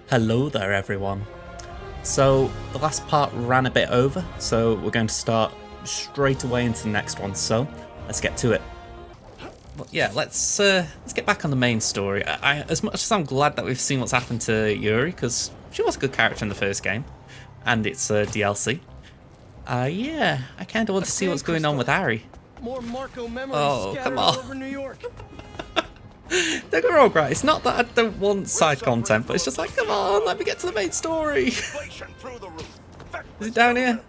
Hello there everyone. So the last part ran a bit over, so we're going to start straight away into the next one, so let's get to it. But yeah, let's get back on the main story. As much as I'm glad that we've seen what's happened to Yuri, because she was a good character in the first game, and it's DLC. Yeah, I kind of want to see what's going on with Harry. More Marco memories Oh, come scattered on. all over New York. Don't get me wrong, right? It's not that I don't want side content, but it's just like, come on, let me get to the main story. Is it down here?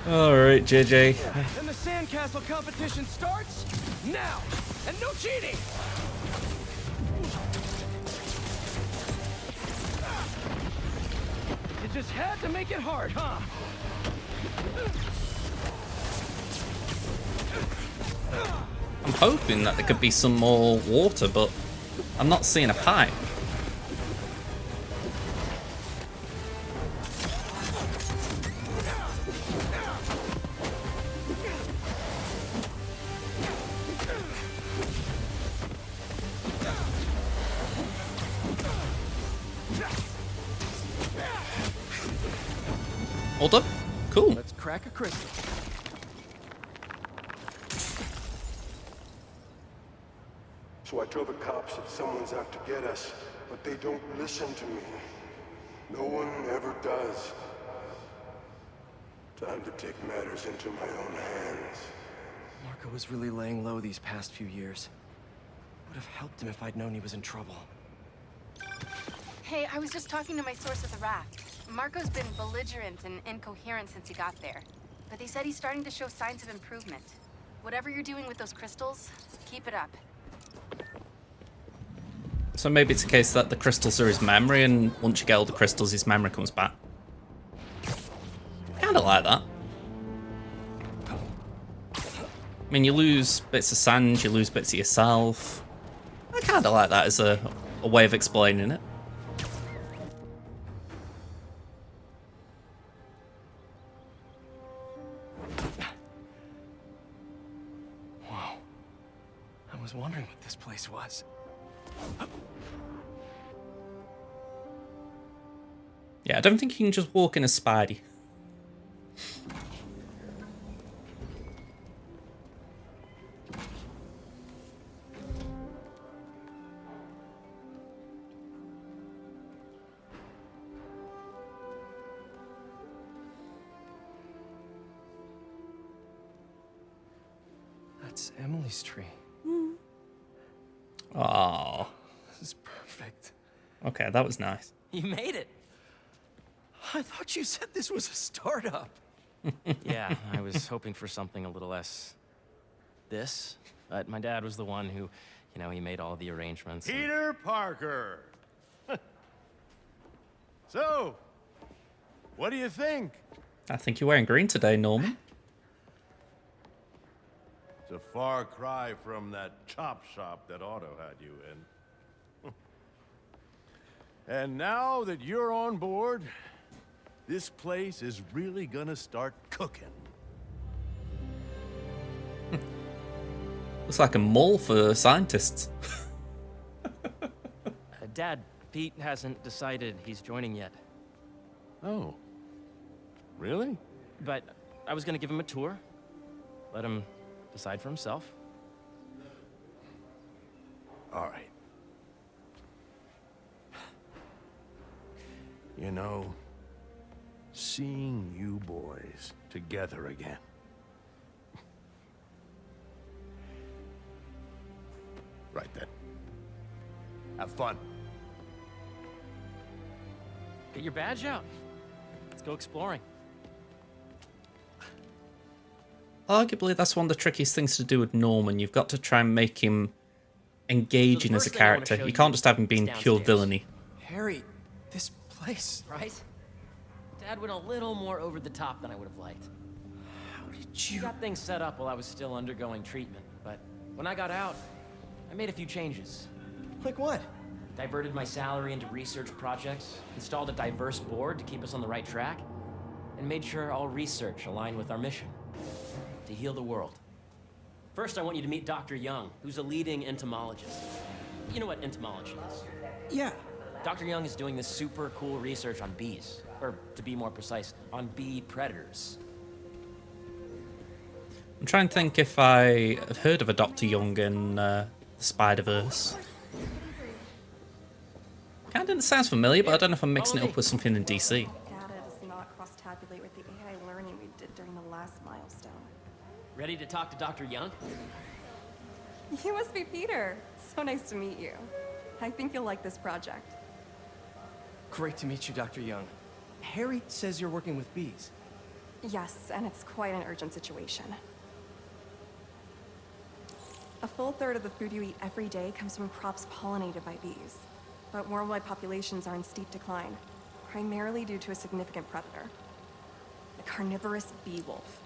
Alright, JJ. And the sandcastle competition starts now. And no cheating. You just had to make it hard, huh? I'm hoping that there could be some more water, but I'm not seeing a pipe. Hold up. Cool. Let's crack a crystal. So I tell the cops that someone's out to get us, but they don't listen to me. No one ever does. Time to take matters into my own hands. Marco was really laying low these past few years. Would have helped him if I'd known he was in trouble. Hey, I was just talking to my source at the raft. Marco's been belligerent and incoherent since he got there. But they said he's starting to show signs of improvement. Whatever you're doing with those crystals, keep it up. So maybe it's a case that the crystals are his memory, and once you get all the crystals, his memory comes back. Kinda like that. I mean, you lose bits of sand, you lose bits of yourself. I kinda like that as a way of explaining it. Wow. I was wondering what this place was. Yeah, I don't think you can just walk in as Spidey. That's Emily's tree. Oh, This is perfect. okay, that was nice. You made it. I thought you said this was a startup. Yeah, I was hoping for something a little less this, but my dad was the one who, he made all the arrangements. Peter Parker. So, what do you think? I think you're wearing green today, Norman. It's a far cry from that chop shop that Otto had you in. And now that you're on board, this place is really gonna start cooking. Looks like a mall for scientists. Dad, Pete hasn't decided he's joining yet, Oh, really? but I was gonna give him a tour, let him decide for himself. All right. You know, seeing you boys together again. Right then. Have fun. Get your badge out. Let's go exploring. Arguably, that's one of the trickiest things to do with Norman. You've got to try and make him engaging as a first thing I wanna character. show You you can't just have him being is pure downstairs. villainy. Harry, this place. Right? Dad went a little more over the top than I would have liked. How did He you... got things set up while I was still undergoing treatment, but when I got out, I made a few changes. Like what? Diverted my salary into research projects, installed a diverse board to keep us on the right track, and made sure all research aligned with our mission, to heal the world. First, I want you to meet Dr. Young, who's a leading entomologist. You know what entomology is? Yeah. Dr. Young is doing this super cool research on bees. Or, to be more precise, on bee predators. I'm trying to think if I have heard of a Dr. Young in the Spider-Verse. Kind of sounds familiar, but I don't know if I'm mixing it up with something in DC. Data does not cross-tabulate with the AI learning we did during the last milestone. Ready to talk to Dr. Young? You must be Peter. So nice to meet you. I think you'll like this project. Great to meet you, Dr. Young. Harry says you're working with bees. Yes, and it's quite an urgent situation. A full third of the food you eat every day comes from crops pollinated by bees. But worldwide populations are in steep decline, primarily due to a significant predator, the carnivorous bee wolf.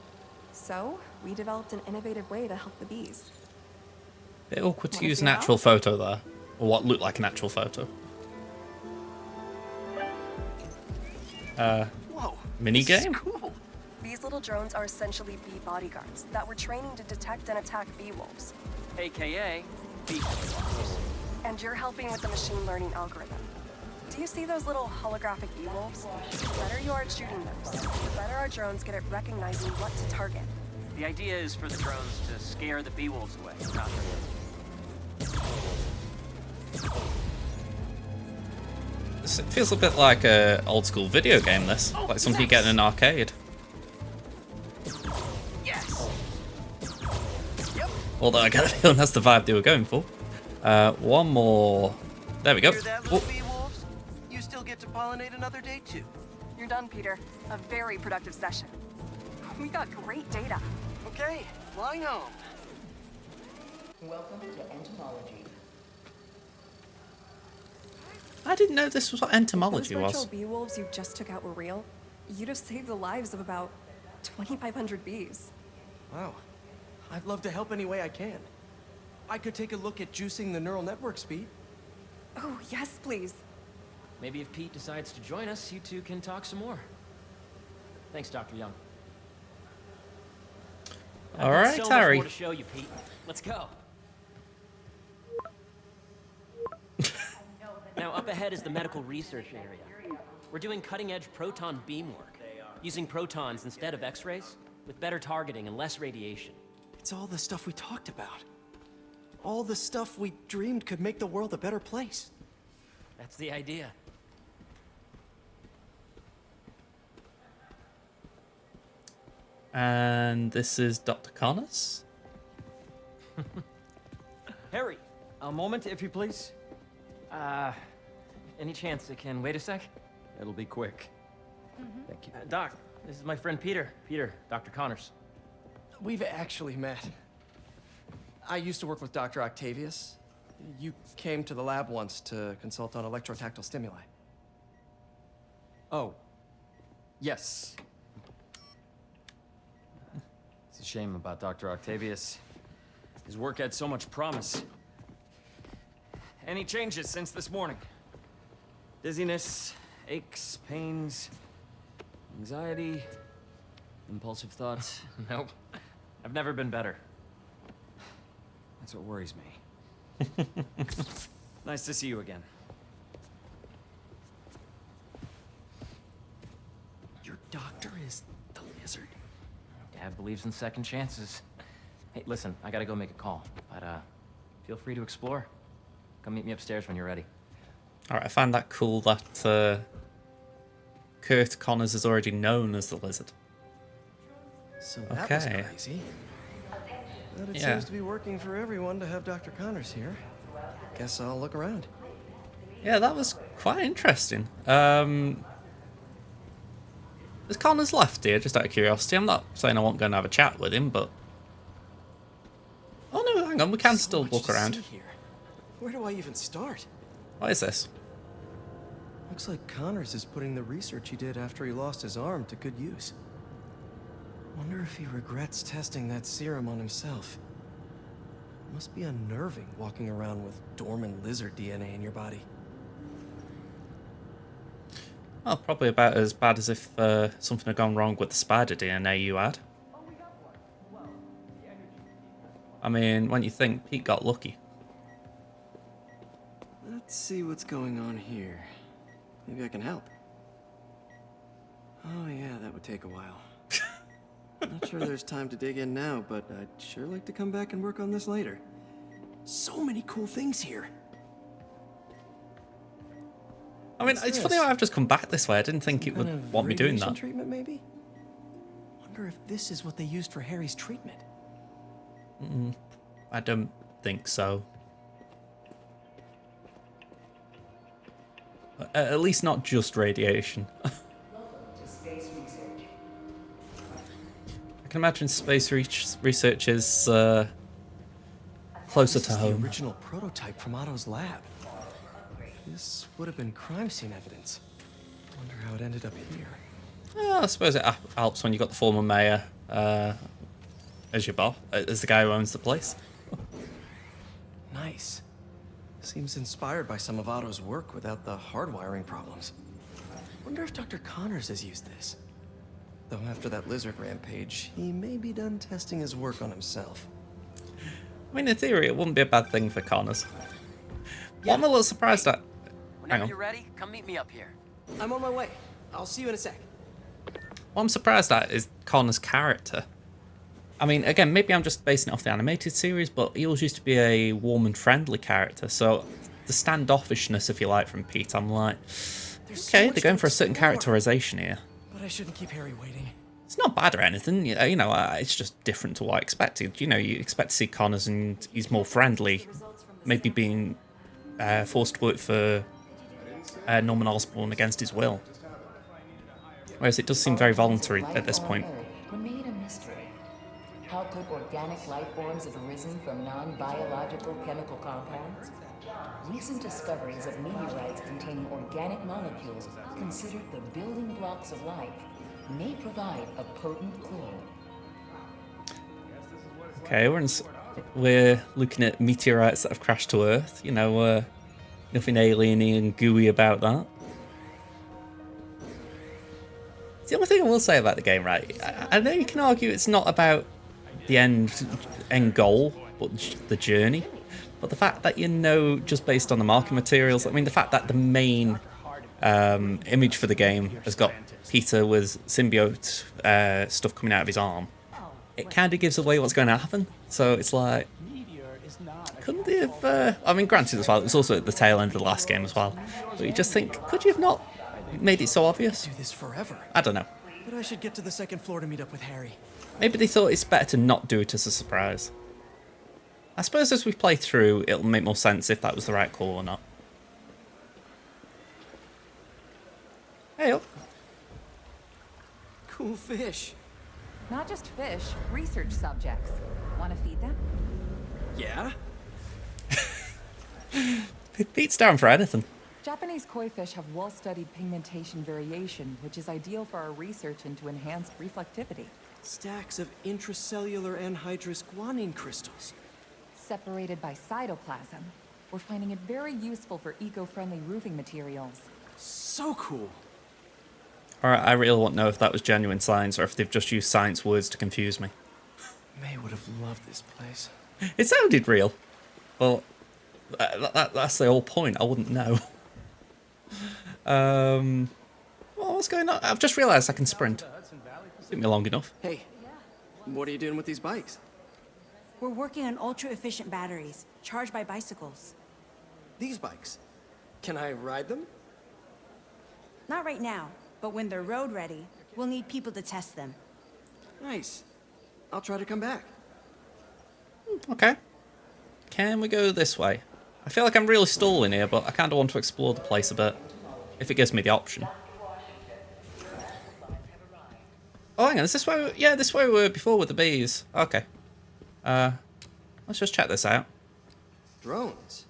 So, we developed an innovative way to help the bees. Bit awkward to Wanna use see an how? actual photo there, or what looked like an actual photo. Whoa. Mini this is game? cool. These little drones are essentially bee bodyguards that we're training to detect and attack bee wolves. AKA bee. And you're helping with the machine learning algorithm. Do you see those little holographic bee wolves? The better you are at shooting those, the better our drones get at recognizing what to target. The idea is for the drones to scare the bee wolves away, not It feels a bit like a old school video game, this. Like something you get in an arcade. Yes. Although I get a feeling that's the vibe they were going for. One more. There we go. Hear that, Oh, little bee wolves? You still get to pollinate another day too. You're done, Peter. A very productive session. We got great data. Okay, flying home. Welcome to entomology. I didn't know this was what entomology If those was. virtual bee wolves you just took out were real, you'd have saved the lives of about 2,500 bees. Wow. I'd love to help any way I can. I could take a look at juicing the neural network speed. Oh, yes, please. Maybe if Pete decides to join us, you two can talk some more. Thanks, Dr. Young. I've All got right, so much Harry. more to show you, Pete. Let's go. Now, up ahead is the medical research area. We're doing cutting-edge proton beam work, using protons instead of X-rays, with better targeting and less radiation. It's all the stuff we talked about. All the stuff we dreamed could make the world a better place. That's the idea. And this is Dr. Connors. Harry, a moment, if you please. Any chance it can wait a sec? It'll be quick. Thank you. Doc, this is my friend Peter. Peter, Dr. Connors. We've actually met. I used to work with Dr. Octavius. You came to the lab once to consult on electrotactile stimuli. Oh. Yes. It's a shame about Dr. Octavius. His work had so much promise. Any changes since this morning? Dizziness, aches, pains, anxiety, impulsive thoughts? Nope. I've never been better. That's what worries me. Nice to see you again. Your doctor is the lizard. Dad believes in second chances. Hey, listen, I gotta go make a call, but feel free to explore. Come meet me upstairs when you're ready. Alright, I find that cool that Kurt Connors is already known as the Lizard. So that was Okay. crazy. But it Yeah. seems to be working for everyone to have Dr. Connors here. Guess I'll look around. Yeah, that was quite interesting. Is Connors left here, just out of curiosity? I'm not saying I won't go and have a chat with him, but... Oh no, hang on, we can So still much walk to around. see here. Where do I even start? What is this? Looks like Connors is putting the research he did after he lost his arm to good use. Wonder if he regrets testing that serum on himself. Must be unnerving walking around with dormant lizard DNA in your body. Well, probably about as bad as if something had gone wrong with the spider DNA you had. I mean, when you think Pete got lucky. Let's see what's going on here. Maybe I can help. Oh yeah, that would take a while. Not sure there's time to dig in now, but I'd sure like to come back and work on this later. So many cool things here. I mean, What's it's this? funny how I've just come back this way. I didn't think it Kind would of want me doing radiation that. treatment, maybe? Wonder if this is what they used for Harry's treatment. I don't think so. At least not just radiation. I can imagine space research is closer This to is home. the original prototype from Otto's lab. This would have been crime scene evidence. Wonder how it ended up here. I suppose it helps when you got the former mayor as your boss, as the guy who owns the place. Nice. Seems inspired by some of Otto's work without the hardwiring problems. Wonder if Dr. Connors has used this. Though after that lizard rampage, he may be done testing his work on himself. I mean, in theory, it wouldn't be a bad thing for Connors. What I'm a little surprised at. Hang Whenever on. you're ready, come meet me up here. I'm on my way. I'll see you in a sec. What I'm surprised at is Connor's character. I mean, again, maybe I'm just basing it off the animated series, but he always used to be a warm and friendly character. So the standoffishness, if you like, from Pete, I'm like, okay, they're going for a certain characterization here. But I shouldn't keep Harry waiting. It's not bad or anything, you know, it's just different to what I expected. You know, you expect to see Connors and he's more friendly, maybe being forced to work for Norman Osborn against his will. Whereas it does seem very voluntary at this point. Remain a mystery. How could organic life forms have arisen from non-biological chemical compounds? Recent discoveries of meteorites containing organic molecules considered the building blocks of life may provide a potent clue. Okay, we're looking at meteorites that have crashed to Earth. You know, nothing alien-y and gooey about that. The only thing I will say about the game, right? I know you can argue it's not about the end goal, but the journey. But the fact that you know, just based on the marking materials, I mean, the fact that the main image for the game has got Peter with symbiote stuff coming out of his arm, it kind of gives away what's going to happen. So it's like, couldn't they have... I mean, granted as well, it was also at the tail end of the last game as well. But you just think, could you have not made it so obvious? Do this forever. I don't know. But I should get to the second floor to meet up with Harry. Maybe they thought it's better to not do it as a surprise. I suppose as we play through, it'll make more sense if that was the right call or not. Hey up. Cool fish. Not just fish, research subjects. Want to feed them? Yeah? Pete's down for anything. Japanese koi fish have well-studied pigmentation variation, which is ideal for our research into enhanced reflectivity. Stacks of intracellular anhydrous guanine crystals. Separated by cytoplasm, we're finding it very useful for eco-friendly roofing materials. So cool. Alright, I really want to know if that was genuine science or if they've just used science words to confuse me. May would have loved this place. It sounded real. Well, that's the whole point. I wouldn't know. Well, what's going on? I've just realised I can sprint. Took me long enough. Hey, what are you doing with these bikes? We're working on ultra-efficient batteries, charged by bicycles. These bikes? Can I ride them? Not right now, but when they're road ready, we'll need people to test them. Nice. I'll try to come back. Okay. Can we go this way? I feel like I'm really stalling here, but I kind of want to explore the place a bit. If it gives me the option. Oh, hang on. Is this where... Yeah, this way we were before with the bees. Okay. Let's just check this out. Drones?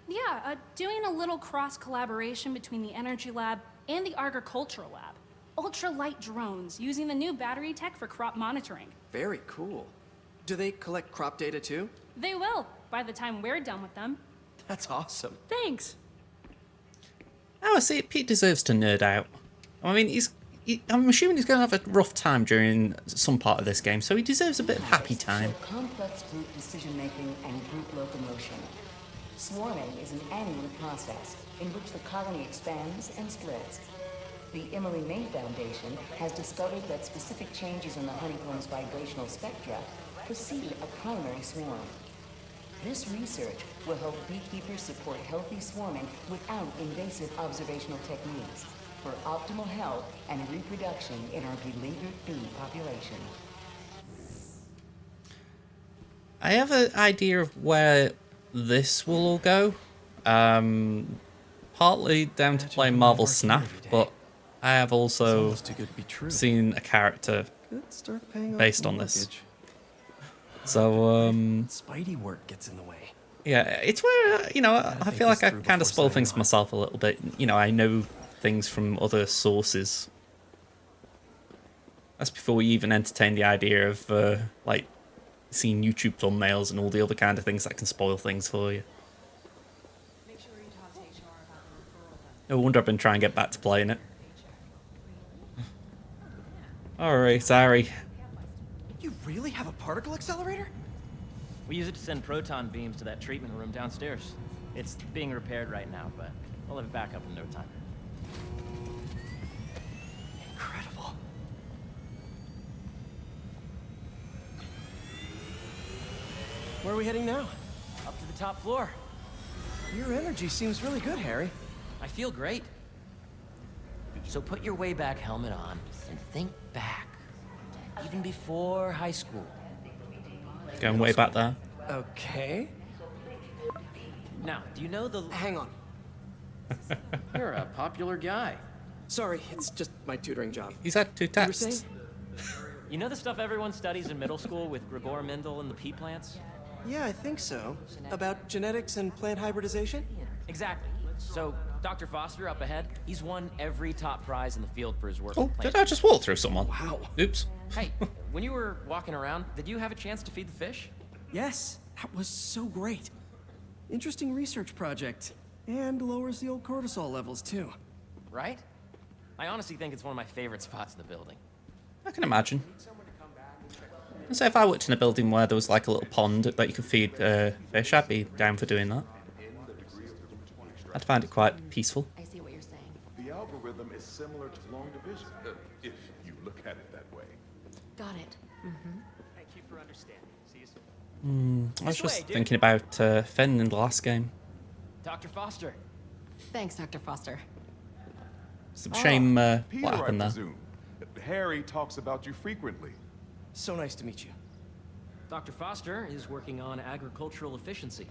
Yeah, doing a little cross-collaboration between the Energy Lab and the Agricultural Lab. Ultra-light drones using the new battery tech for crop monitoring. Very cool. Do they collect crop data too? They will, by the time we're done with them. That's awesome. Thanks. Oh, I see. Pete deserves to nerd out. I mean, I'm assuming he's going to have a rough time during some part of this game, so he deserves a bit of happy time. Complex group decision-making and group locomotion. Swarming is an annual process in which the colony expands and splits. The Emily May Foundation has discovered that specific changes in the honeycomb's vibrational spectra precede a primary swarm. This research will help beekeepers support healthy swarming without invasive observational techniques for optimal health and reproduction in our beleaguered bee population. I have an idea of where this will all go. Partly down to playing Marvel Snap, but I have also seen a character based on this. So, Spidey work gets in the way. yeah, it's where, you know, I feel like I kind of spoil things for myself a little bit. You know, I know things from other sources. That's before we even entertain the idea of, like, seeing YouTube thumbnails and all the other kind of things that can spoil things for you. No wonder I've been trying to get back to playing it. Alright, Harry. You really have a particle accelerator? We use it to send proton beams to that treatment room downstairs. It's being repaired right now, but we'll have it back up in no time. Incredible. Where are we heading now? Up to the top floor. Your energy seems really good, Harry. I feel great. So put your way back helmet on and think back. Even before high school. Going way back there. Okay. Now, do you know the... Hang on. You're a popular guy. Sorry, it's just my tutoring job. He's had 2 You were texts. saying? You know the stuff everyone studies in middle school with Gregor Mendel and the pea plants? Yeah, I think so. About genetics and plant hybridization? Exactly. So, Dr. Foster up ahead, he's won every top prize in the field for his work. Oh, with did plants. I just walk through someone? Wow. Oops. Hey, when you were walking around, did you have a chance to feed the fish? Yes, that was so great. Interesting research project. And lowers the old cortisol levels, too. Right? I honestly think it's one of my favorite spots in the building. I can imagine. So if I worked in a building where there was like a little pond that you could feed fish, I'd be down for doing that. I'd find it quite peaceful. I see what you're saying. The algorithm is similar to long division, if you look at it that way. Got it. Thank you for understanding. See you soon. I was This way, just dude. thinking about Fenn in the last game. Dr. Foster. Thanks, Dr. Foster. It's a shame Peter, what happened I there. presume. Harry talks about you frequently. So nice to meet you. Dr. Foster is working on agricultural efficiency.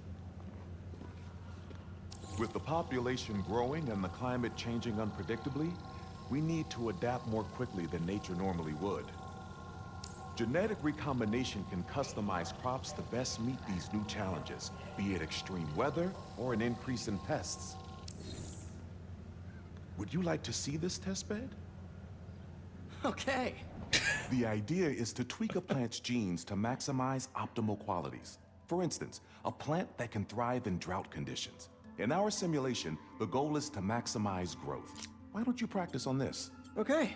With the population growing and the climate changing unpredictably, we need to adapt more quickly than nature normally would. Genetic recombination can customize crops to best meet these new challenges, be it extreme weather or an increase in pests. Would you like to see this testbed? Okay. The idea is to tweak a plant's genes to maximize optimal qualities. For instance, a plant that can thrive in drought conditions. In our simulation, the goal is to maximize growth. Why don't you practice on this? Okay.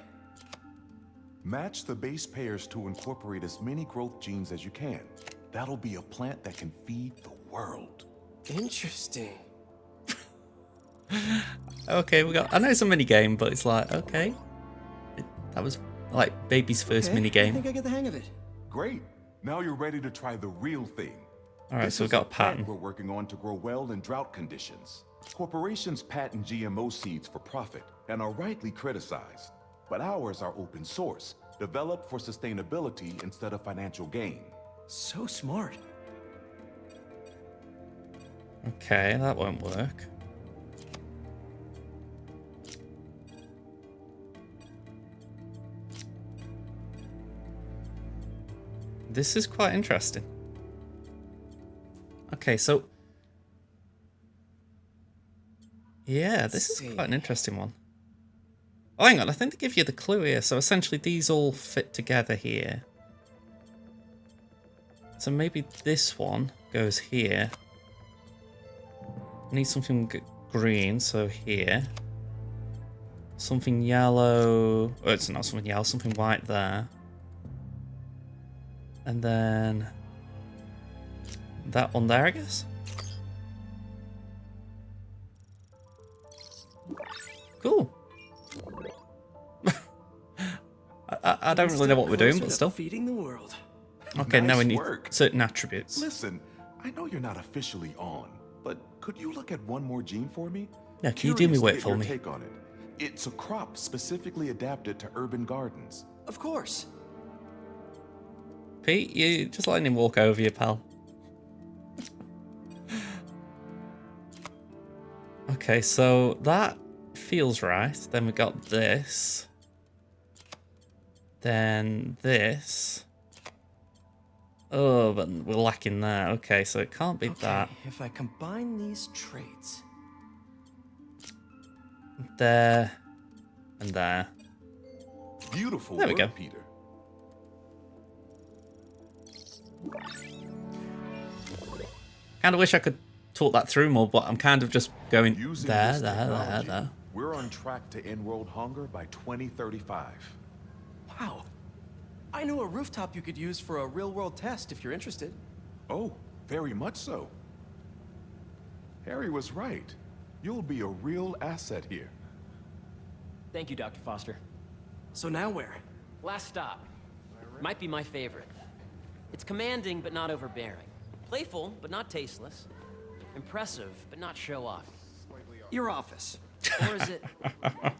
Match the base pairs to incorporate as many growth genes as you can. That'll be a plant that can feed the world. Interesting. Okay, I know it's a mini game, but it's like, okay. That was like baby's first mini I game. think I get the hang of it. Great. Now you're ready to try the real thing. Alright, so we've got a pattern. We're working on to grow well in drought conditions. Corporations patent GMO seeds for profit and are rightly criticized. But ours are open source, developed for sustainability instead of financial gain. So smart. Okay, that won't work. This is quite interesting. Okay, so... yeah, this is quite an interesting one. Oh, hang on, I think they give you the clue here. So essentially these all fit together here. So maybe this one goes here. I need something green, so here. Something yellow... oh, it's not something yellow, something white there. And then... that one there, I guess? Cool. I don't really know what we're doing, but still. Feeding the world. Okay, now we Nice need work. certain attributes. Listen, I know you're not officially on, but could you look at one more gene for me? Yeah, can you do me Curious to work get for your me? Take on it. It's a crop specifically adapted to urban gardens. Of course. Pete, you just letting him walk over you, pal. Okay, so that feels right. Then we got this. Then this. Oh, but we're lacking there. Okay, so it can't be that. If I combine these traits. There. And there. Beautiful There we work, go. Peter. Kind of wish I could talk that through more, but I'm kind of just going Using there, this there, there, technology, there. we're on track to end world hunger by 2035. Wow. I know a rooftop you could use for a real-world test if you're interested. Oh, very much so. Harry was right. You'll be a real asset here. Thank you, Dr. Foster. So now where? Last stop. Might be my favorite. It's commanding, but not overbearing. Playful, but not tasteless. Impressive, but not show-off. Your office. Or is it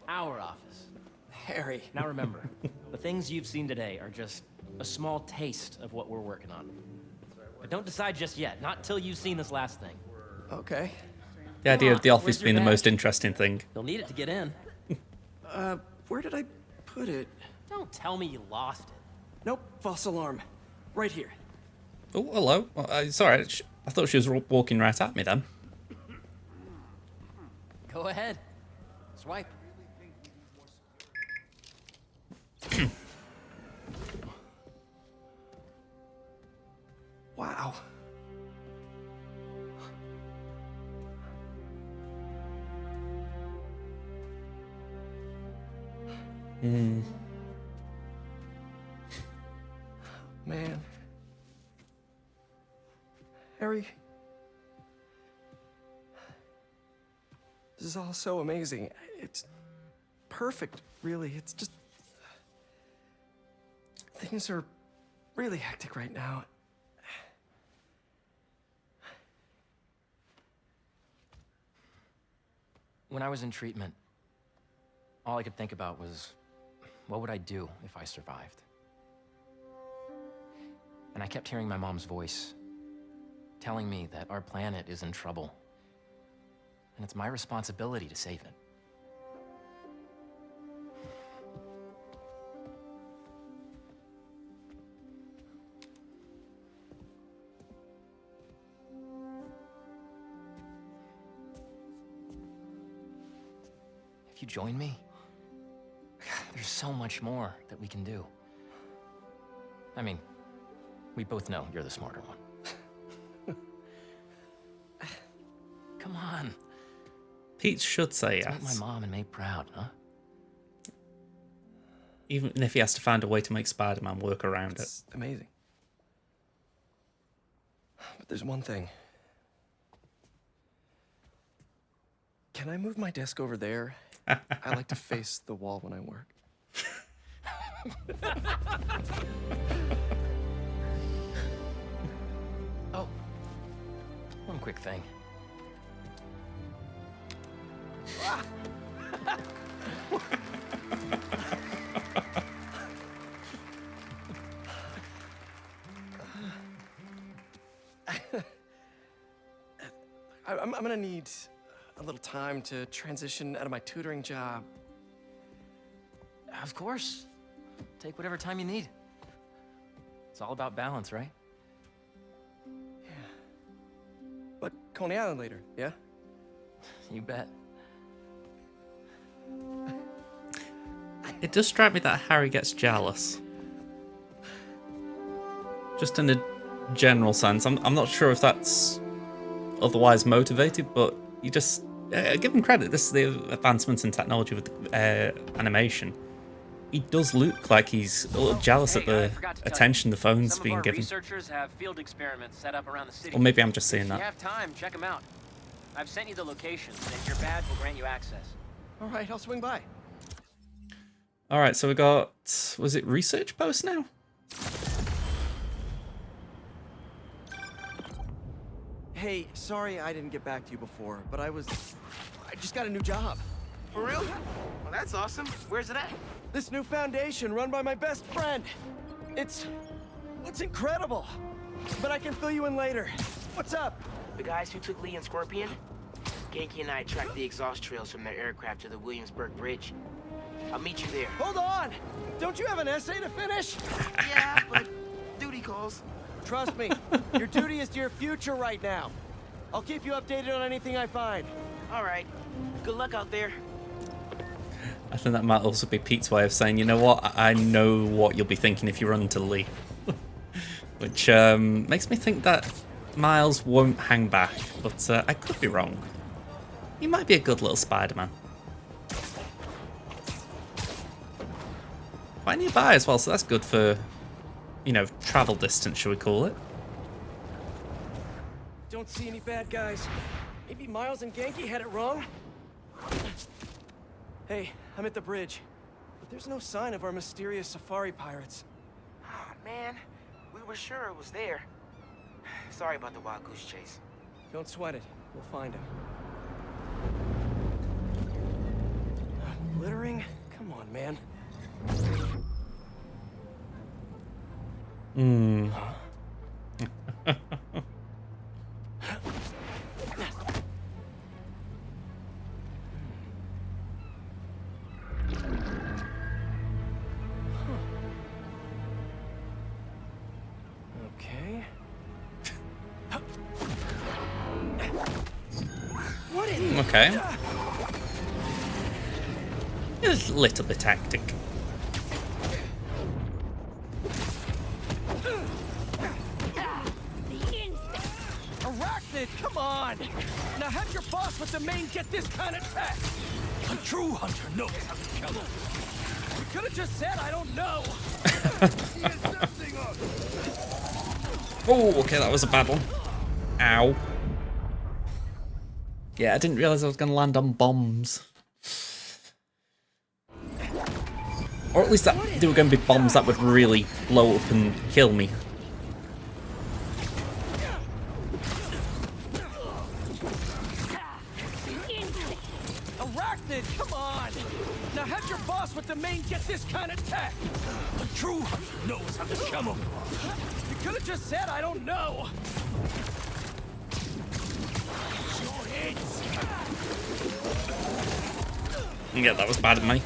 our office? Harry. Now remember, the things you've seen today are just a small taste of what we're working on. But don't decide just yet, not till you've seen this last thing. Okay. The idea of the office Where's your being the badge? most interesting thing. You'll need it to get in. Where did I put it? Don't tell me you lost it. Nope, false alarm. Right here. Oh, hello. Sorry, I thought she was walking right at me then. Go ahead. Swipe. Wow. Man. Harry. This is all so amazing. It's perfect, really. It's just... Things are really hectic right now. When I was in treatment, all I could think about was, what would I do if I survived? And I kept hearing my mom's voice, telling me that our planet is in trouble, and it's my responsibility to save it. If you join me, there's so much more that we can do. I mean, we both know you're the smarter one. Come on. Pete should say Let's make yes. my mom and May proud, huh? Even if he has to find a way to make Spider-Man work around it. It's amazing. But there's one thing. Can I move my desk over there? I like to face the wall when I work. Oh, one quick thing. I'm gonna need a little time to transition out of my tutoring job. Of course. Take whatever time you need. It's all about balance, right? But Coney Island later, yeah? You bet. It does strike me that Harry gets jealous. Just in a general sense. I'm not sure if that's otherwise motivated, but you just give him credit. This is the advancements in technology with animation. He does look like he's a little jealous at the attention the phone's being given. Researchers have field experiments set up around the city. Or maybe I'm just seeing If you that. have time, check them out. I've sent you the locations, and your badge will grant you access. All right, I'll swing by. All right, so we got, was it research post now? Hey, sorry I didn't get back to you before, but I just got a new job. For real? Well, that's awesome. Where's it at? This new foundation run by my best friend. It's incredible. But I can fill you in later. What's up? The guys who took Lee and Scorpion? Genki and I tracked the exhaust trails from their aircraft to the Williamsburg Bridge. I'll meet you there. Hold on! Don't you have an essay to finish? Yeah, but duty calls. Trust me, your duty is to your future right now. I'll keep you updated on anything I find. All right. Good luck out there. I think that might also be Pete's way of saying, you know what, I know what you'll be thinking if you run into Lee. Which makes me think that Miles won't hang back, but I could be wrong. He might be a good little Spider-Man. Quite nearby as well, so that's good for, you know, travel distance, shall we call it. Don't see any bad guys. Maybe Miles and Genki had it wrong? Hey, I'm at the bridge, but there's no sign of our mysterious safari pirates. Oh, man. We were sure it was there. Sorry about the wild goose chase. Don't sweat it. We'll find him. Littering? Come on, man. Okay. Okay. It's a little bit tactic. Arachnid, come on! Now have your boss with the main get this kind of tech! A true hunter knows how to kill him. You could have just said, I don't know! Oh, okay, that was a bad one. Ow. Yeah, I didn't realize I was going to land on bombs. Or at least that they were going to be bombs that would really blow up and kill me. Arachnid, come on! Now have your boss with the main get this kind of tech! A true hunter knows how to kill him. You could have just said, I don't know! Yeah, that was bad of me.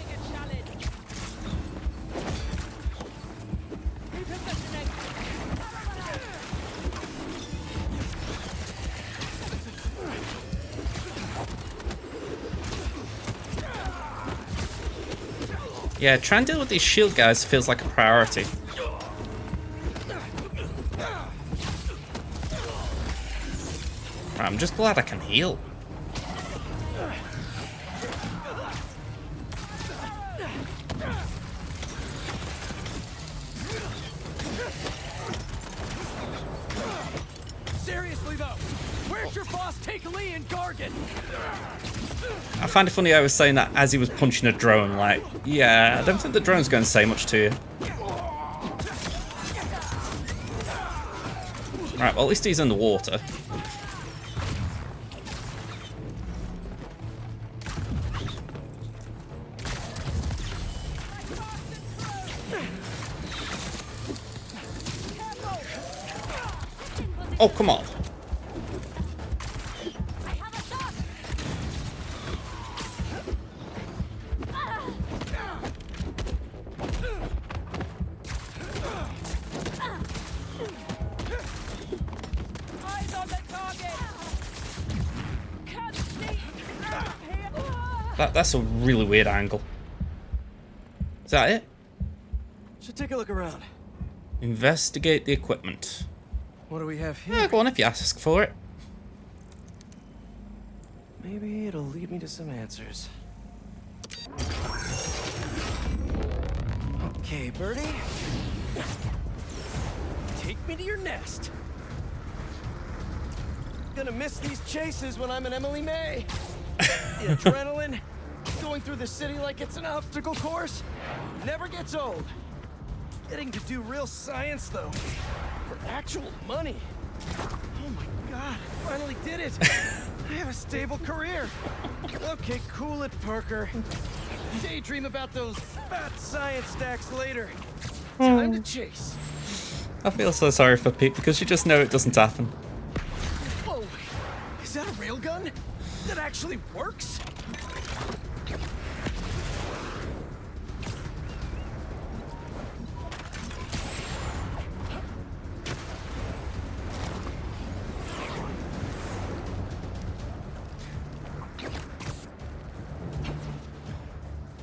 Yeah, trying to deal with these shield guys feels like a priority. Right, I'm just glad I can heal. Seriously though, where's your boss take Lee and Gargan? I find it funny I was saying that as he was punching a drone, like, yeah, I don't think the drone's going to say much to you. Right, well at least he's in the water. Oh, come on. That's a really weird angle. Is that it? Should take a look around. Investigate the equipment. What do we have here? Yeah, go on if you ask for it. Maybe it'll lead me to some answers. Okay, Birdie. Take me to your nest. Gonna miss these chases when I'm an Emily May. The adrenaline, going going through the city like it's an obstacle course never gets old. Getting to do real science, though, for actual money. Oh my god, I finally did it. I have a stable career. Okay, cool it, Parker. Daydream about those fat science stacks later. Time to chase. I feel so sorry for Pete because you just know it doesn't happen. Whoa, is that a railgun? That actually works?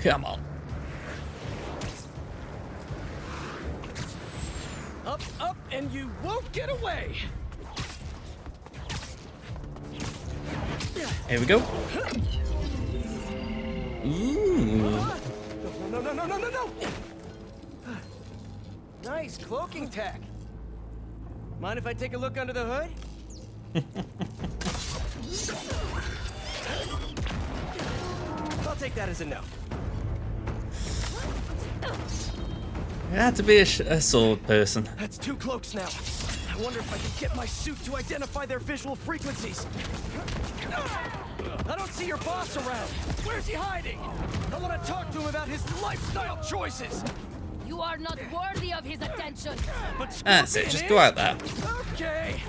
Come on. Up, up, and you won't get away. Here we go. Ooh. No. Nice cloaking tech. Mind if I take a look under the hood? I'll take that as a no. You had to be a sword person. That's 2 cloaks now. I wonder if I can get my suit to identify their visual frequencies. I don't see your boss around. Where's he hiding? I want to talk to him about his lifestyle choices. You are not worthy of his attention. But That's it, just go out there. Okay.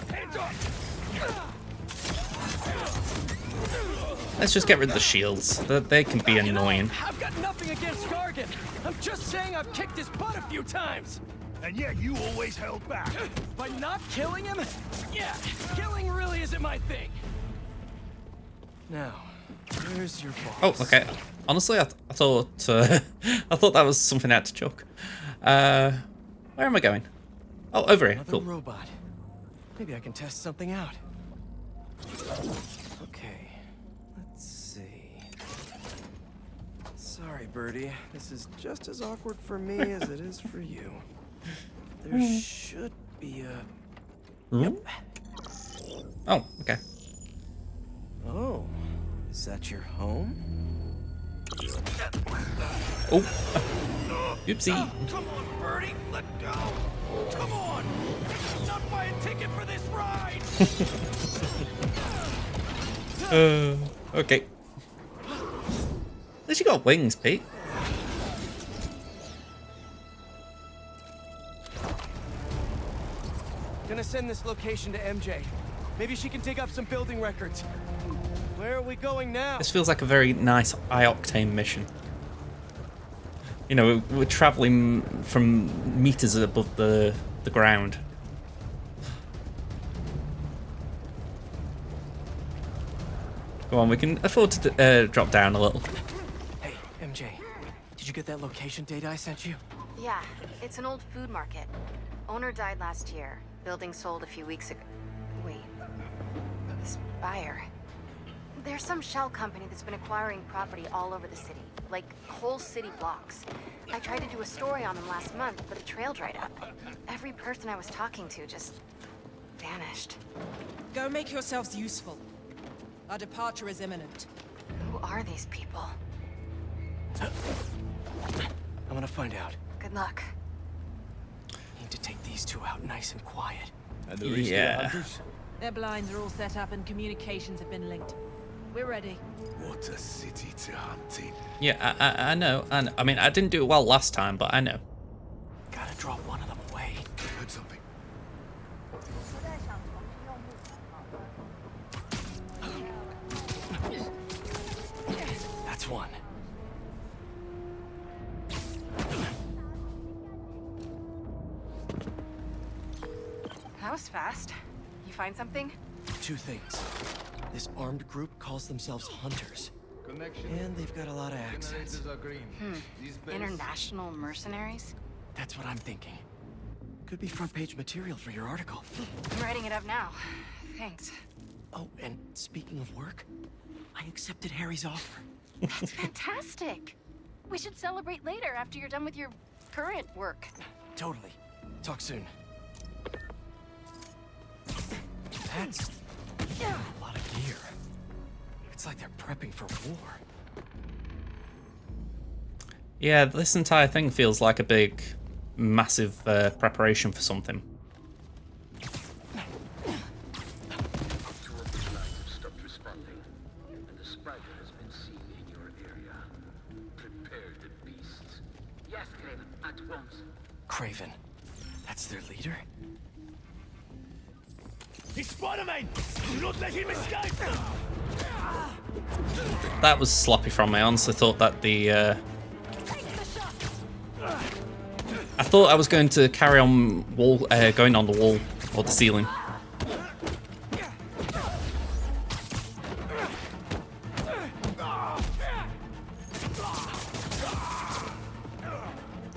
Hands up. Let's just get rid of the shields. They can be annoying. I've got nothing against Gargan. I'm just saying I've kicked his butt a few times. And yet you always held back. By not killing him? Yeah, killing really isn't my thing. Now, where's your boss? Oh, okay. Honestly, I thought I thought that was something I had to chuck. Where am I going? Oh, over here. Another Cool. robot. Maybe I can test something out. Okay, let's see. Sorry, Birdie. This is just as awkward for me as it is for you. There should be a... Yep. Oh, okay. Oh, is that your home? Oh. Oopsie. Come on, Birdie, let go! Come on! Not buy a ticket for this ride! Okay. At least you got wings, Pete. Gonna send this location to MJ. Maybe she can dig up some building records. Where are we going now? This feels like a very nice high-octane mission. You know, we're traveling from meters above the ground. Go on, we can afford to drop down a little. Hey, MJ. Did you get that location data I sent you? Yeah, it's an old food market. Owner died last year. Building sold a few weeks ago. Wait. This buyer. There's some shell company that's been acquiring property all over the city. Like, whole city blocks. I tried to do a story on them last month, but the trail dried up. Every person I was talking to just... vanished. Go make yourselves useful. Our departure is imminent. Who are these people? I'm gonna find out. Good luck. Need to take these two out nice and quiet. And the rest of the hunters? Their blinds are all set up and communications have been linked. We're ready. What a city to hunt in. Yeah, I know. And I mean, I didn't do it well last time, but I know. Gotta drop one of them away. Heard something. That's one. That was fast. You find something? 2 things. This armed group calls themselves Hunters. And they've got a lot of accents. International mercenaries? That's what I'm thinking. Could be front page material for your article. I'm writing it up now. Thanks. Oh, and speaking of work, I accepted Harry's offer. That's fantastic. We should celebrate later after you're done with your current work. Totally. Talk soon. That's a lot of gear. It's It's like they're prepping for war. Yeah, this entire thing feels like a big, massive preparation for something. Kraven. That's their leader? He's Spider-Man! Do not let him escape! That was sloppy from me. I honestly thought that the... I thought I was going to carry on going on the wall or the ceiling.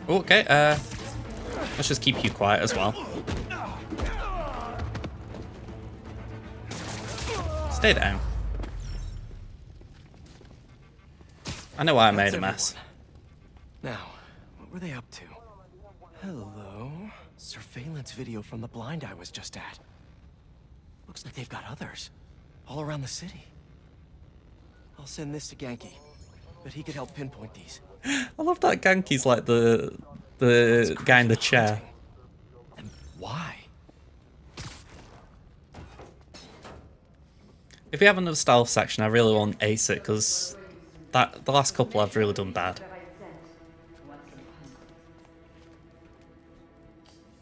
Okay, let's just keep you quiet as well. Stay down. I know why I made a mess. Now, what were they up to? Hello? Surveillance video from the blind I was just at. Looks like they've got others. All around the city. I'll send this to Genki. But he could help pinpoint these. I love that Genki's like the guy in the chair. And why? If we have another stealth section, I really want Ace it, because the last couple I've really done bad.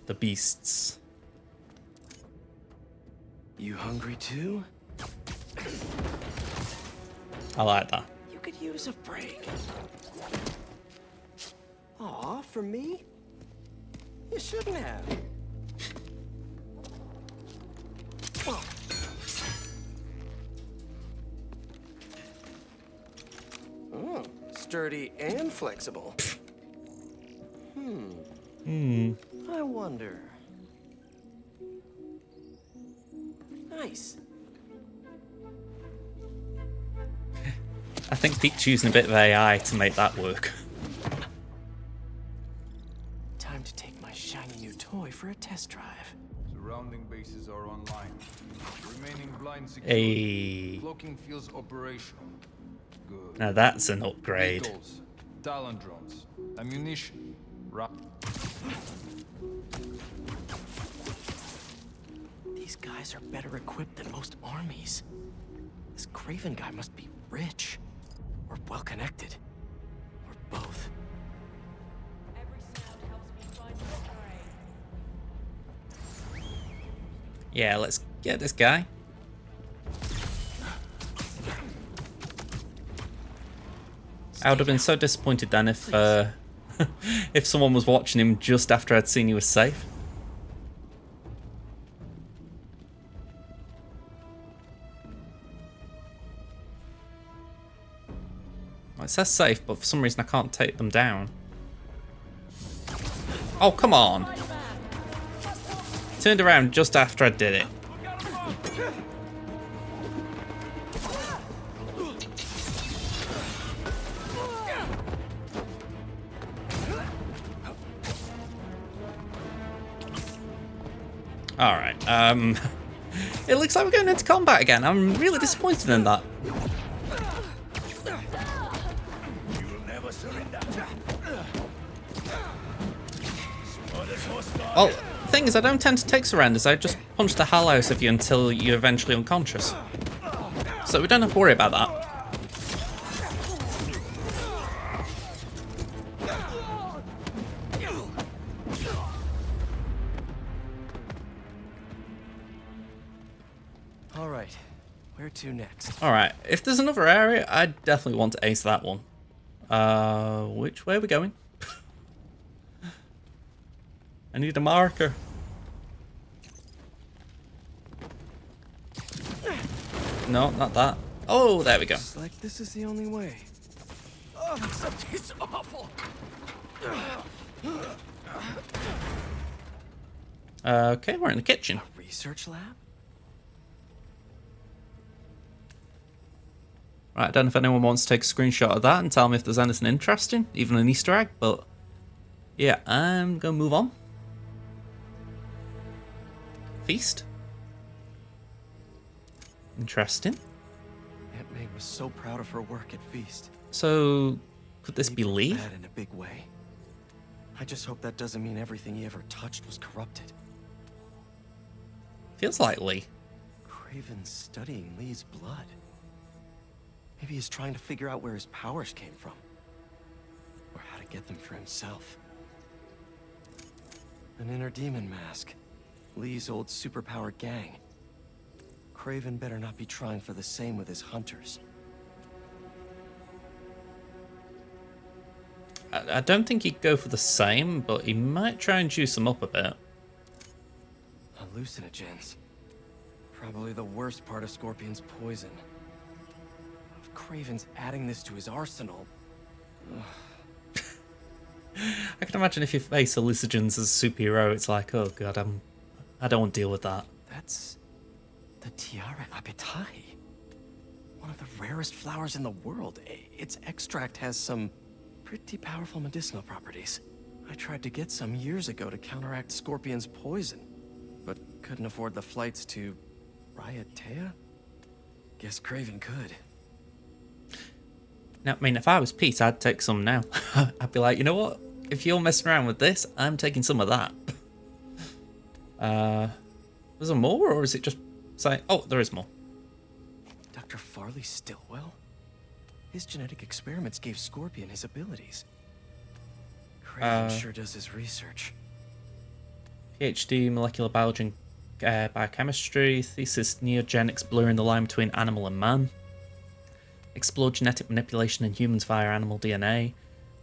The beasts. You hungry too? I like that. You could use a break. Aw, for me? You shouldn't have. Oh, sturdy and flexible. I wonder. Nice. I think Pete's using a bit of AI to make that work. Time to take my shiny new toy for a test drive. Surrounding bases are online. Remaining blind secure. Hey. Cloaking fields operational. Good. Now that's an upgrade. Vehicles, Talon drones, ammunition. These guys are better equipped than most armies. This Kraven guy must be rich. Or well-connected. Or both. Yeah, let's get this guy. I would have been so disappointed then if if someone was watching him just after I'd seen he was safe. Well, it says safe, but for some reason I can't take them down. Oh, come on! Turned around just after I did it. Alright, it looks like we're going into combat again. I'm really disappointed in that. Well, the thing is, I don't tend to take surrenders. I just punch the hell out of you until you're eventually unconscious. So we don't have to worry about that. Alright, where to next? Alright, if there's another area, I definitely want to ace that one. Which way are we going? I need a marker. No, not that. Oh, there we go. Looks like this is the only way. Oh, except it's awful. Okay, we're in the kitchen. A research lab? Right, I don't know if anyone wants to take a screenshot of that and tell me if there's anything interesting, even an Easter egg, but yeah, I'm gonna move on. Feast. Interesting. It May was so proud of her work at Feast. So, could this be Lee? Bad in a big way. I just hope that doesn't mean everything he ever touched was corrupted. Feels like Lee. Kraven's studying Lee's blood. Maybe he's trying to figure out where his powers came from. Or how to get them for himself. An inner demon mask. Lee's old superpowered gang. Kraven better not be trying for the same with his hunters. I don't think he'd go for the same, but he might try and juice them up a bit. Hallucinogens. Probably the worst part of Scorpion's poison. If Kraven's adding this to his arsenal... I can imagine if you face hallucinogens as a superhero, it's like, oh god, I don't want to deal with that. That's the Tiara Apetai. One of the rarest flowers in the world. Its extract has some pretty powerful medicinal properties. I tried to get some years ago to counteract Scorpion's poison, but couldn't afford the flights to Raiatea? Guess Kraven could. Now, I mean, if I was Pete, I'd take some now. I'd be like, you know what? If you're messing around with this, I'm taking some of that. Was there more, or is it just saying... Oh, there is more. Dr. Farley Stillwell? His genetic experiments gave Scorpion his abilities. Kraven sure does his research. PhD, molecular biology and biochemistry. Thesis, neogenics blurring the line between animal and man. Explore genetic manipulation in humans via animal DNA.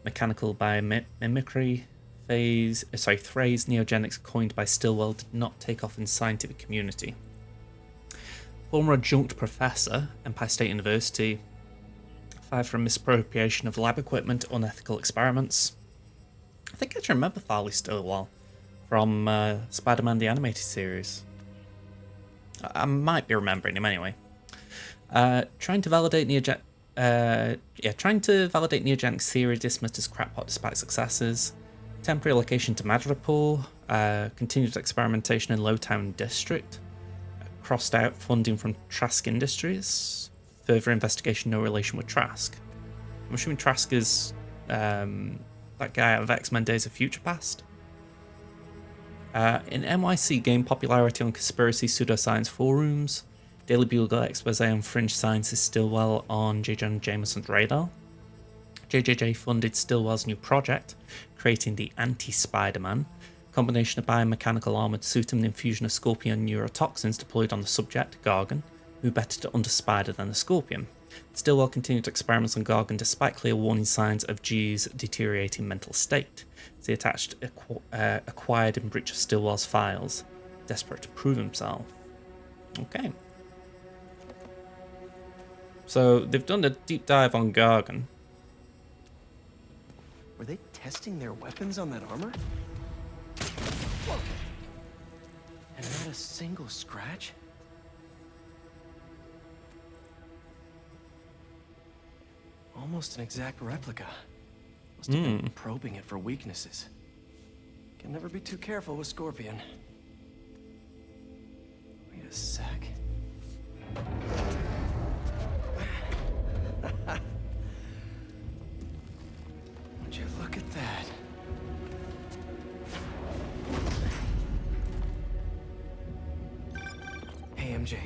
Mechanical biomimicry. Phrase neogenics coined by Stillwell did not take off in the scientific community. Former adjunct professor, Empire State University. 5 for misappropriation of lab equipment, unethical experiments. I think I can remember Farley Stillwell from Spider-Man the Animated Series. I might be remembering him anyway. Trying to validate neogenics theory dismissed as crackpot despite successes. Temporary allocation to Madripoor. Continued experimentation in Lowtown District. Crossed out funding from Trask Industries. Further investigation, no relation with Trask. I'm assuming Trask is that guy out of X-Men Days of Future Past. In NYC, gained popularity on conspiracy pseudoscience forums. Daily Bugle expose on fringe sciences Stillwell on J. Jonah Jameson's radar. JJJ funded Stillwell's new project, creating the Anti-Spider-Man, combination of biomechanical armored suit and infusion of Scorpion neurotoxins deployed on the subject, Gargan, who better to under Spider than the Scorpion. Stillwell continued experiments on Gargan despite clear warning signs of G's deteriorating mental state. He attached acquired in breach of Stillwell's files, desperate to prove himself. Okay. So they've done a deep dive on Gargan. Were they testing their weapons on that armor? And not a single scratch? Almost an exact replica. Must have been probing it for weaknesses. Can never be too careful with Scorpion. Wait a sec. Would you look at that? Hey, MJ.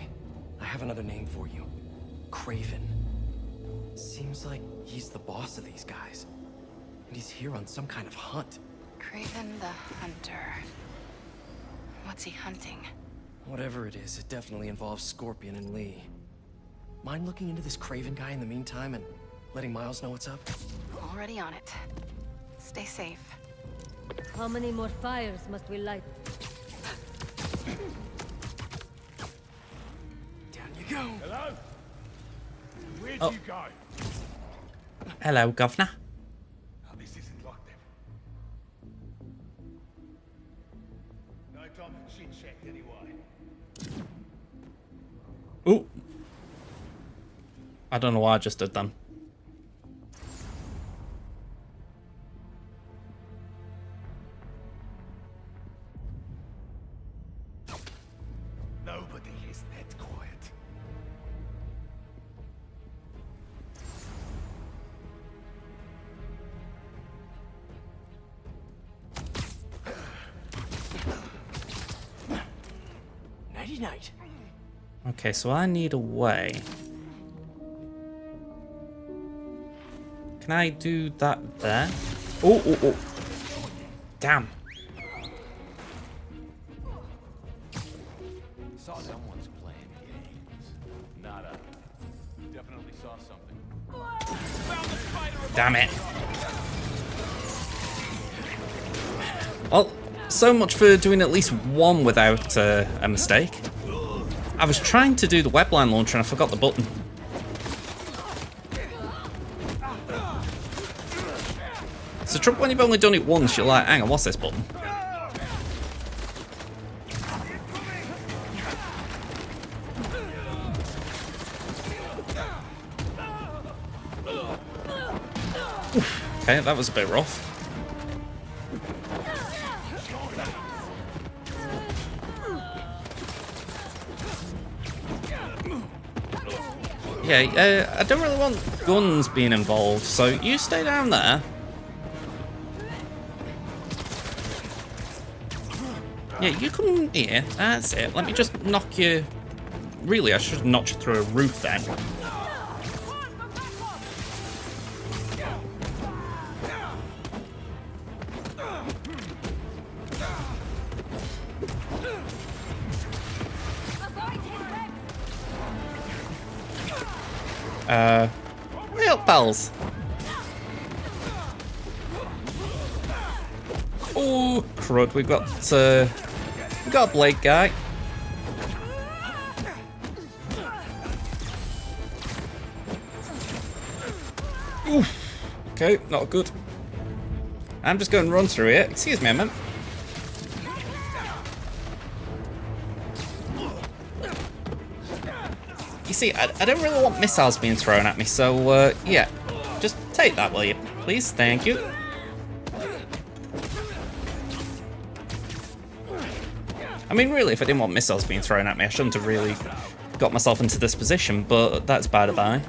I have another name for you. Kraven. Seems like he's the boss of these guys. And he's here on some kind of hunt. Kraven the Hunter. What's he hunting? Whatever it is, it definitely involves Scorpion and Lee. Mind looking into this Kraven guy in the meantime and letting Miles know what's up? Already on it. Stay safe. How many more fires must we light? Down you go. Hello? Where'd you go? Hello, Governor. Oh, this isn't like them. No time for chit chat anyway. Ooh. I don't know why I just did them. Nobody is that quiet. Nighty-night. Okay, so I need a way. Can I do that there? Oh, oh, oh. Damn. Saw someone's playing games. Not us. Definitely saw something. Damn it. Well, so much for doing at least one without a mistake. I was trying to do the webline launcher and I forgot the button. It's the trouble when you've only done it once, you're like, hang on, what's this button? Okay, that was a bit rough. Yeah, I don't really want guns being involved, so you stay down there. Yeah, you come here. That's it. Let me just knock you. Really, I should have knocked you through a roof then. Way up, pals. Oh, crud! We've got a blade guy. Oof. Okay, not good. I'm just going to run through it. Excuse me, man. You see, I don't really want missiles being thrown at me, so yeah, just take that, will you, please? Thank you. I mean, really, if I didn't want missiles being thrown at me, I shouldn't have really got myself into this position, but that's by the by.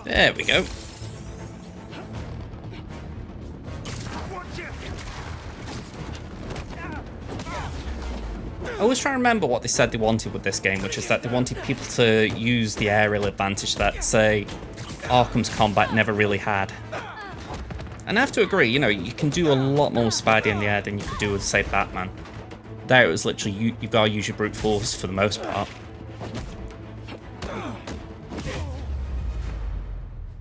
There we go. I always try to remember what they said they wanted with this game, which is that they wanted people to use the aerial advantage that, say, Arkham's combat never really had. And I have to agree, you know, you can do a lot more Spidey in the air than you could do with, say, Batman. There it was literally, you gotta use your brute force for the most part.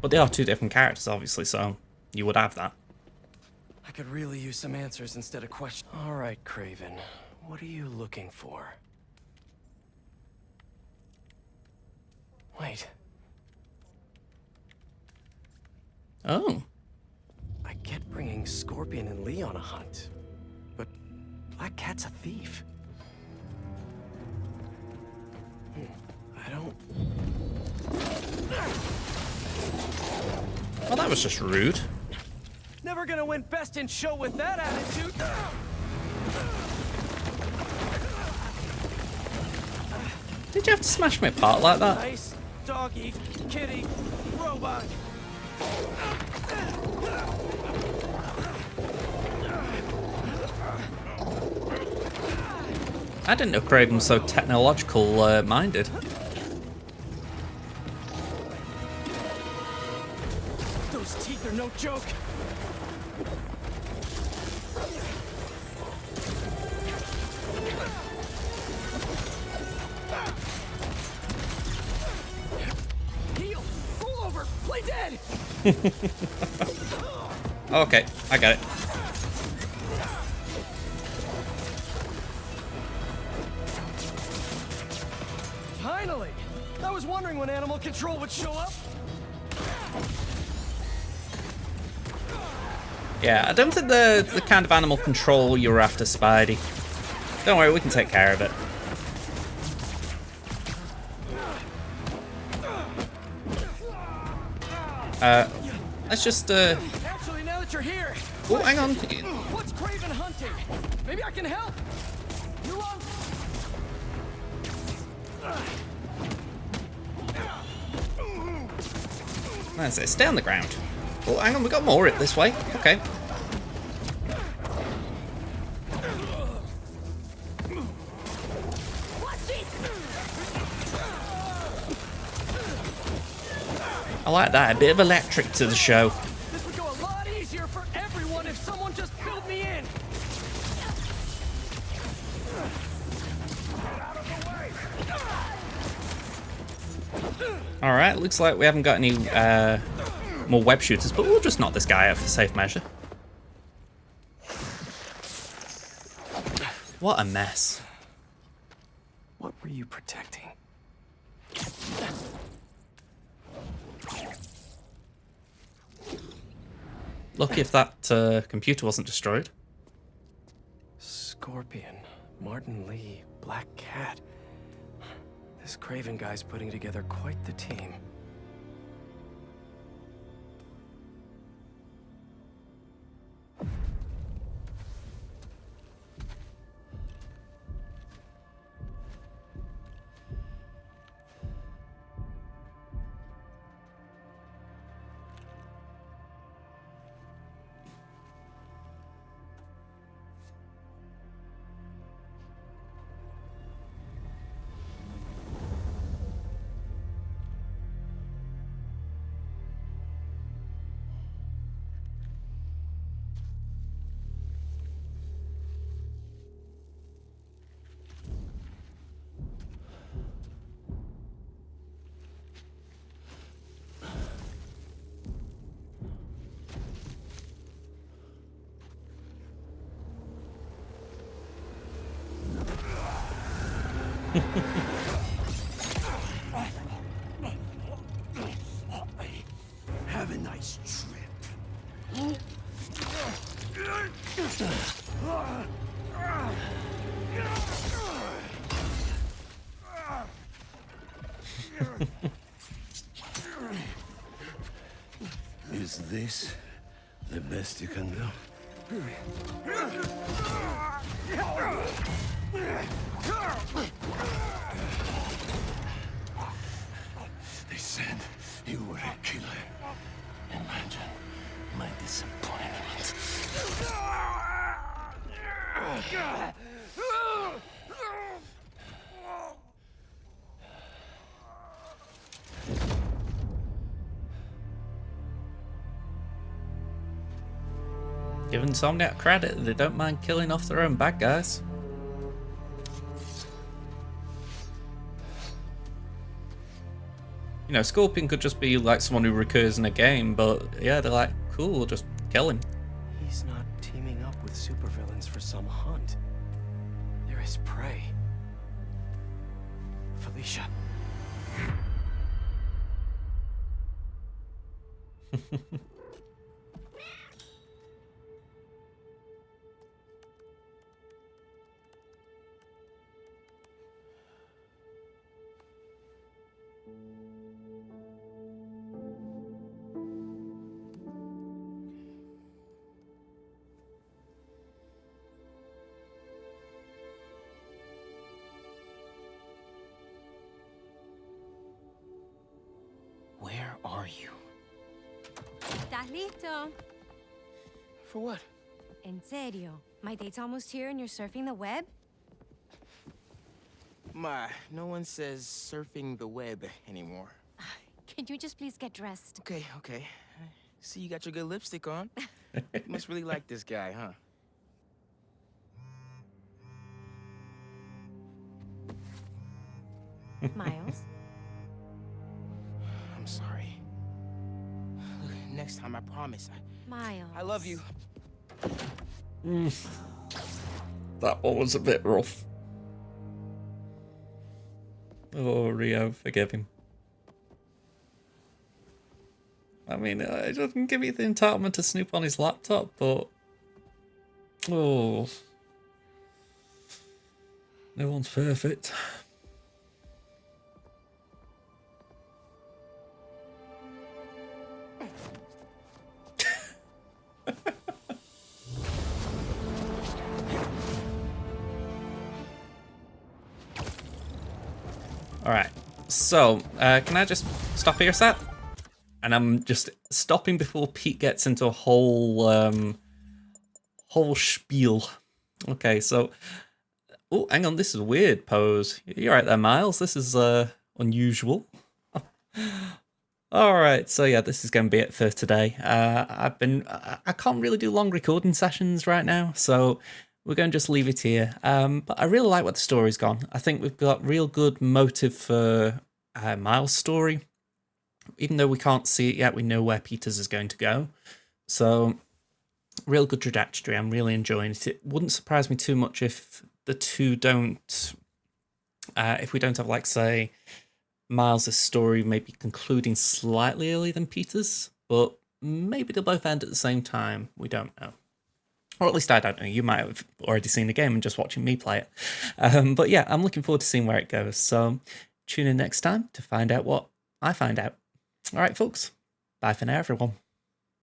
But they are two different characters, obviously, so you would have that. I could really use some answers instead of questions. All right, Kraven. What are you looking for? Wait. Oh. I get bringing Scorpion and Lee on a hunt, but Black Cat's a thief. I don't... Well, that was just rude. Never gonna win best in show with that attitude. Did you have to smash me apart like that? Nice doggy, kitty, robot. I didn't know Kraven was so technological minded. Those teeth are no joke. Heal! Roll over! Play dead! Okay, I got it. Finally! I was wondering when animal control would show up. Yeah, I don't think the kind of animal control you're after, Spidey. Don't worry, we can take care of it. Actually, now that you're here, Oh, hang on. What's Kraven hunting? Maybe I can help. You want? That's it. Stay on the ground. Oh, hang on. We got more this way. Okay. I like that. A bit of electric to the show. This would go a lot easier for everyone if someone just filled me in. Alright, looks like we haven't got any more web shooters, but we'll just knock this guy out for safe measure. What a mess. What were you protecting? Lucky if that computer wasn't destroyed. Scorpion, Martin Lee, Black Cat. This Kraven guy's putting together quite the team. Have a nice trip. Is this the best you can do? They said you were a killer. Imagine my disappointment. Give Insomniac credit, they don't mind killing off their own bad guys. You know, Scorpion could just be like someone who recurs in a game, but yeah, they're like, cool, we'll just kill him. He's not teaming up with supervillains for some hunt. They're his prey. Felicia. Where are you? ¿Estás listo? For what? En serio? My date's almost here and you're surfing the web? Ma, no one says surfing the web anymore. Can you just please get dressed? Okay, okay. See, you got your good lipstick on. You must really like this guy, huh? Miles? I'm sorry. Look, next time, I promise. Miles. I love you. That one was a bit rough. Oh, Rio, forgive him. I mean, it doesn't give you the entitlement to snoop on his laptop, but... Oh. No one's perfect. Alright, so, can I just stop here a sec? And I'm just stopping before Pete gets into a whole spiel. Okay, so... Oh, hang on, this is a weird pose. You're right there, Miles. This is, unusual. Alright, so yeah, this is going to be it for today. I can't really do long recording sessions right now, so we're going to just leave it here. But I really like what the story's gone. I think we've got real good motive for Miles' story. Even though we can't see it yet, we know where Peter's is going to go. So, real good trajectory. I'm really enjoying it. It wouldn't surprise me too much if the two don't... if we don't have, like, say, Miles' story maybe concluding slightly earlier than Peter's. But maybe they'll both end at the same time. We don't know. Or at least I don't know. You might have already seen the game and just watching me play it. But yeah, I'm looking forward to seeing where it goes. So tune in next time to find out what I find out. All right, folks. Bye for now, everyone.